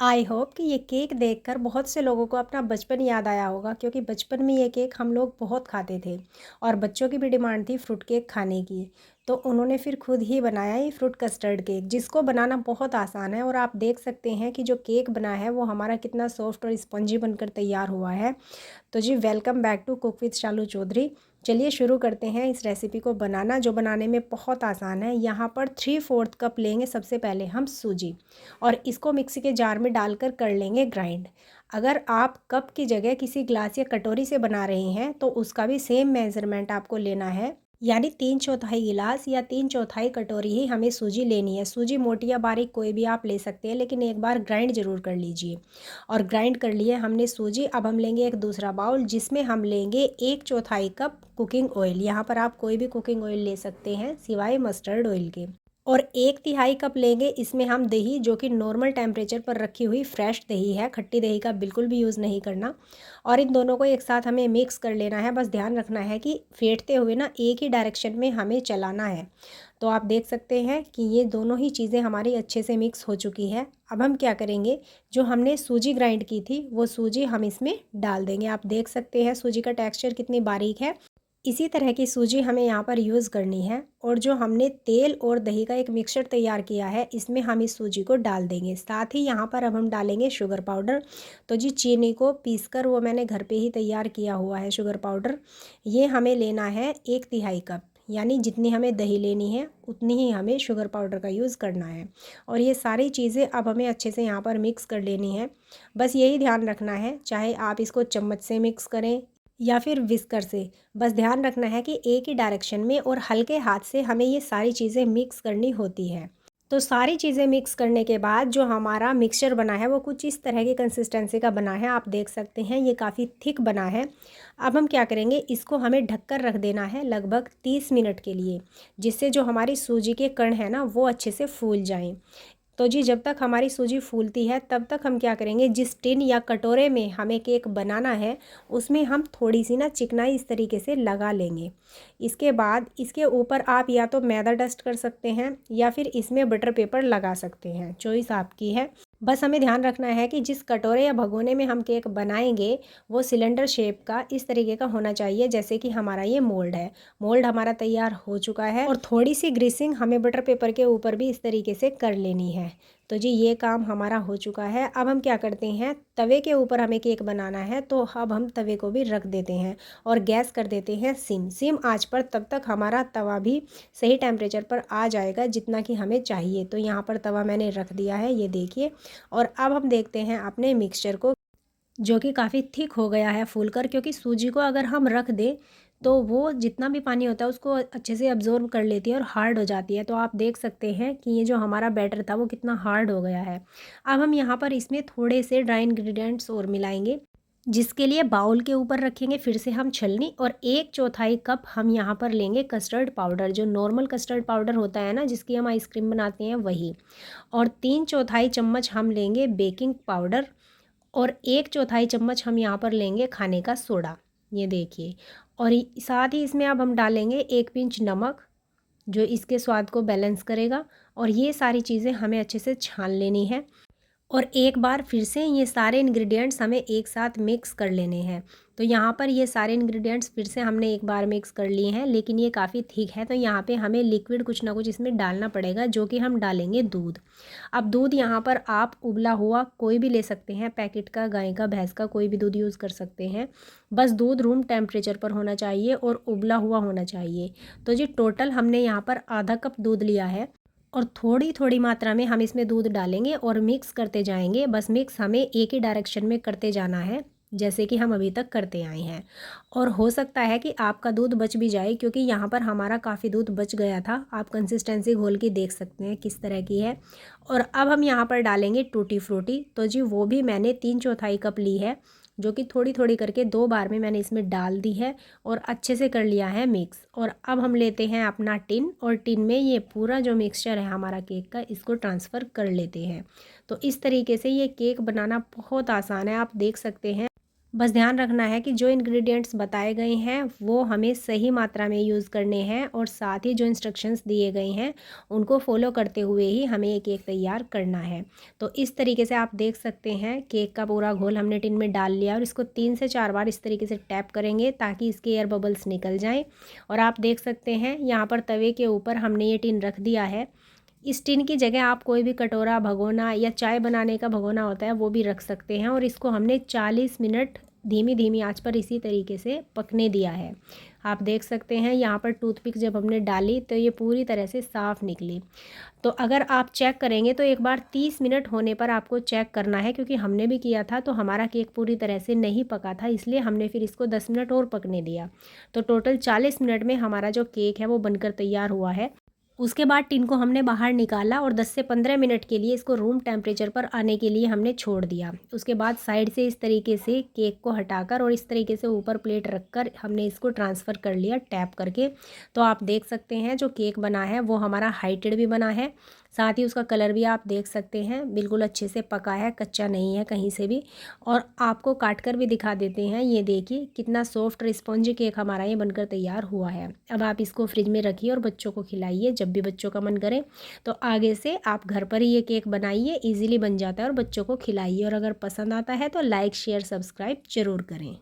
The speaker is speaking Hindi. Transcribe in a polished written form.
आई होप कि ये केक देखकर बहुत से लोगों को अपना बचपन याद आया होगा, क्योंकि बचपन में ये केक हम लोग बहुत खाते थे और बच्चों की भी डिमांड थी फ्रूट केक खाने की। तो उन्होंने फिर खुद ही बनाया ये फ्रूट कस्टर्ड केक, जिसको बनाना बहुत आसान है। और आप देख सकते हैं कि जो केक बना है वो हमारा कितना सॉफ्ट और स्पंजी बनकर तैयार हुआ है। तो जी welcome back to cook with Shalu Chaudhary. चलिए शुरू करते हैं इस रेसिपी को बनाना, जो बनाने में बहुत आसान है। यहाँ पर 3/4 कप लेंगे सबसे पहले हम सूजी, और इसको मिक्सी के जार में डालकर कर लेंगे ग्राइंड। अगर आप कप की जगह किसी ग्लास या कटोरी से बना रहे हैं तो उसका भी सेम मेज़रमेंट आपको लेना है, यानी 3/4 गिलास या 3/4 कटोरी ही हमें सूजी लेनी है। सूजी मोटी या बारीक कोई भी आप ले सकते हैं, लेकिन एक बार ग्राइंड ज़रूर कर लीजिए। और ग्राइंड कर लिए हमने सूजी। अब हम लेंगे एक दूसरा बाउल, जिसमें हम लेंगे 1/4 कप कुकिंग ऑयल। यहाँ पर आप कोई भी कुकिंग ऑयल ले सकते हैं सिवाय मस्टर्ड ऑयल के। और 1/3 कप लेंगे इसमें हम दही, जो कि नॉर्मल टेम्परेचर पर रखी हुई फ्रेश दही है, खट्टी दही का बिल्कुल भी यूज़ नहीं करना। और इन दोनों को एक साथ हमें मिक्स कर लेना है। बस ध्यान रखना है कि फेंटते हुए ना एक ही डायरेक्शन में हमें चलाना है। तो आप देख सकते हैं कि ये दोनों ही चीज़ें हमारी अच्छे से मिक्स हो चुकी है। अब हम क्या करेंगे, जो हमने सूजी ग्राइंड की थी वो सूजी हम इसमें डाल देंगे। आप देख सकते हैं सूजी का टेक्सचर कितनी बारीक है। इसी तरह की सूजी हमें यहाँ पर यूज़ करनी है। और जो हमने तेल और दही का एक मिक्सचर तैयार किया है, इसमें हम इस सूजी को डाल देंगे। साथ ही यहाँ पर अब हम डालेंगे शुगर पाउडर। तो जी चीनी को पीसकर वो मैंने घर पे ही तैयार किया हुआ है शुगर पाउडर। ये हमें लेना है 1/3 कप, यानी जितनी हमें दही लेनी है उतनी ही हमें शुगर पाउडर का यूज़ करना है। और ये सारी चीज़ें अब हमें अच्छे से यहाँ पर मिक्स कर लेनी है। बस यही ध्यान रखना है, चाहे आप इसको चम्मच से मिक्स करें या फिर विस्कर से। बस ध्यान रखना है कि एक ही डायरेक्शन में और हल्के हाथ से हमें ये सारी चीज़ें मिक्स करनी होती है। तो सारी चीज़ें मिक्स करने के बाद जो हमारा मिक्सचर बना है वो कुछ इस तरह की कंसिस्टेंसी का बना है। आप देख सकते हैं ये काफ़ी थिक बना है। अब हम क्या करेंगे, इसको हमें ढककर रख देना है लगभग 30 मिनट के लिए, जिससे जो हमारी सूजी के कण हैं ना वो अच्छे से फूल जाएं। तो जी जब तक हमारी सूजी फूलती है तब तक हम क्या करेंगे, जिस टिन या कटोरे में हमें केक बनाना है उसमें हम थोड़ी सी ना चिकनाई इस तरीके से लगा लेंगे। इसके बाद इसके ऊपर आप या तो मैदा डस्ट कर सकते हैं या फिर इसमें बटर पेपर लगा सकते हैं, चॉइस आपकी है। बस हमें ध्यान रखना है कि जिस कटोरे या भगोने में हम केक बनाएंगे वो सिलेंडर शेप का इस तरीके का होना चाहिए, जैसे कि हमारा ये मोल्ड है। मोल्ड हमारा तैयार हो चुका है और थोड़ी सी ग्रीसिंग हमें बटर पेपर के ऊपर भी इस तरीके से कर लेनी है। तो जी ये काम हमारा हो चुका है। अब हम क्या करते हैं, तवे के ऊपर हमें केक बनाना है, तो अब हम तवे को भी रख देते हैं और गैस कर देते हैं सिम आंच पर। तब तक हमारा तवा भी सही टेम्परेचर पर आ जाएगा जितना कि हमें चाहिए। तो यहाँ पर तवा मैंने रख दिया है, ये देखिए। और अब हम देखते हैं अपने मिक्सचर को, जो कि काफ़ी थिक हो गया है फूलकर, क्योंकि सूजी को अगर हम रख दें तो वो जितना भी पानी होता है उसको अच्छे से अब्जॉर्ब कर लेती है और हार्ड हो जाती है। तो आप देख सकते हैं कि ये जो हमारा बैटर था वो कितना हार्ड हो गया है। अब हम यहाँ पर इसमें थोड़े से ड्राई इंग्रेडिएंट्स और मिलाएंगे, जिसके लिए बाउल के ऊपर रखेंगे फिर से हम छलनी। और 1/4 कप हम यहाँ पर लेंगे कस्टर्ड पाउडर, जो नॉर्मल कस्टर्ड पाउडर होता है ना जिसकी हम आइसक्रीम बनाते हैं वही। और 3/4 चम्मच हम लेंगे बेकिंग पाउडर। और 1/4 चम्मच हम यहाँ पर लेंगे खाने का सोडा, ये देखिए। और साथ ही इसमें अब हम डालेंगे 1 पिंच नमक, जो इसके स्वाद को बैलेंस करेगा। और ये सारी चीज़ें हमें अच्छे से छान लेनी है। और एक बार फिर से ये सारे इंग्रेडिएंट्स हमें एक साथ मिक्स कर लेने हैं। तो यहाँ पर ये सारे इंग्रेडिएंट्स फिर से हमने एक बार मिक्स कर लिए हैं, लेकिन ये काफ़ी थिक है तो यहाँ पे हमें लिक्विड कुछ ना कुछ इसमें डालना पड़ेगा, जो कि हम डालेंगे दूध। अब दूध यहाँ पर आप उबला हुआ कोई भी ले सकते हैं, पैकेट का, गाय का, भैंस का, कोई भी दूध यूज़ कर सकते हैं। बस दूध रूम टेम्परेचर पर होना चाहिए और उबला हुआ होना चाहिए। तो जी टोटल हमने यहाँ पर आधा कप दूध लिया है और थोड़ी थोड़ी मात्रा में हम इसमें दूध डालेंगे और मिक्स करते जाएंगे। बस मिक्स हमें एक ही डायरेक्शन में करते जाना है, जैसे कि हम अभी तक करते आए हैं। और हो सकता है कि आपका दूध बच भी जाए, क्योंकि यहाँ पर हमारा काफ़ी दूध बच गया था। आप कंसिस्टेंसी घोल के देख सकते हैं किस तरह की है। और अब हम यहाँ पर डालेंगे टूटी फ्रूटी। तो जी वो भी मैंने 3/4 कप ली है, जो कि थोड़ी थोड़ी करके 2 बार में मैंने इसमें डाल दी है और अच्छे से कर लिया है मिक्स। और अब हम लेते हैं अपना टिन, और टिन में ये पूरा जो मिक्सचर है हमारा केक का, इसको ट्रांसफ़र कर लेते हैं। तो इस तरीके से ये केक बनाना बहुत आसान है, आप देख सकते हैं। बस ध्यान रखना है कि जो इंग्रेडिएंट्स बताए गए हैं वो हमें सही मात्रा में यूज़ करने हैं और साथ ही जो इंस्ट्रक्शंस दिए गए हैं उनको फॉलो करते हुए ही हमें ये केक तैयार करना है। तो इस तरीके से आप देख सकते हैं केक का पूरा घोल हमने टिन में डाल लिया और इसको 3 से 4 बार इस तरीके से टैप करेंगे ताकि इसके एयर बबल्स निकल जाएँ। और आप देख सकते हैं यहाँ पर तवे के ऊपर हमने ये टिन रख दिया है। इस टिन की जगह आप कोई भी कटोरा, भगोना या चाय बनाने का भगोना होता है वो भी रख सकते हैं। और इसको हमने 40 मिनट धीमी धीमी आंच पर इसी तरीके से पकने दिया है। आप देख सकते हैं यहाँ पर टूथपिक जब हमने डाली तो ये पूरी तरह से साफ़ निकली। तो अगर आप चेक करेंगे तो एक बार 30 मिनट होने पर आपको चेक करना है, क्योंकि हमने भी किया था तो हमारा केक पूरी तरह से नहीं पका था, इसलिए हमने फिर इसको 10 मिनट और पकने दिया। तो टोटल 40 मिनट में हमारा जो केक है वो बनकर तैयार हुआ है। उसके बाद टिन को हमने बाहर निकाला और 10 से 15 मिनट के लिए इसको रूम टेम्परेचर पर आने के लिए हमने छोड़ दिया। उसके बाद साइड से इस तरीके से केक को हटाकर और इस तरीके से ऊपर प्लेट रखकर हमने इसको ट्रांसफ़र कर लिया टैप करके। तो आप देख सकते हैं जो केक बना है वो हमारा हाइटेड भी बना है, साथ ही उसका कलर भी आप देख सकते हैं बिल्कुल अच्छे से पका है, कच्चा नहीं है कहीं से भी। और आपको काट कर भी दिखा देते हैं, ये देखिए कितना सॉफ्ट स्पंजी केक हमारा ये बनकर तैयार हुआ है। अब आप इसको फ्रिज में रखिए और बच्चों को खिलाइए जब भी बच्चों का मन करे। तो आगे से आप घर पर ही ये केक बनाइए, ईजिली बन जाता है और बच्चों को खिलाइए। और अगर पसंद आता है तो लाइक शेयर सब्सक्राइब ज़रूर करें।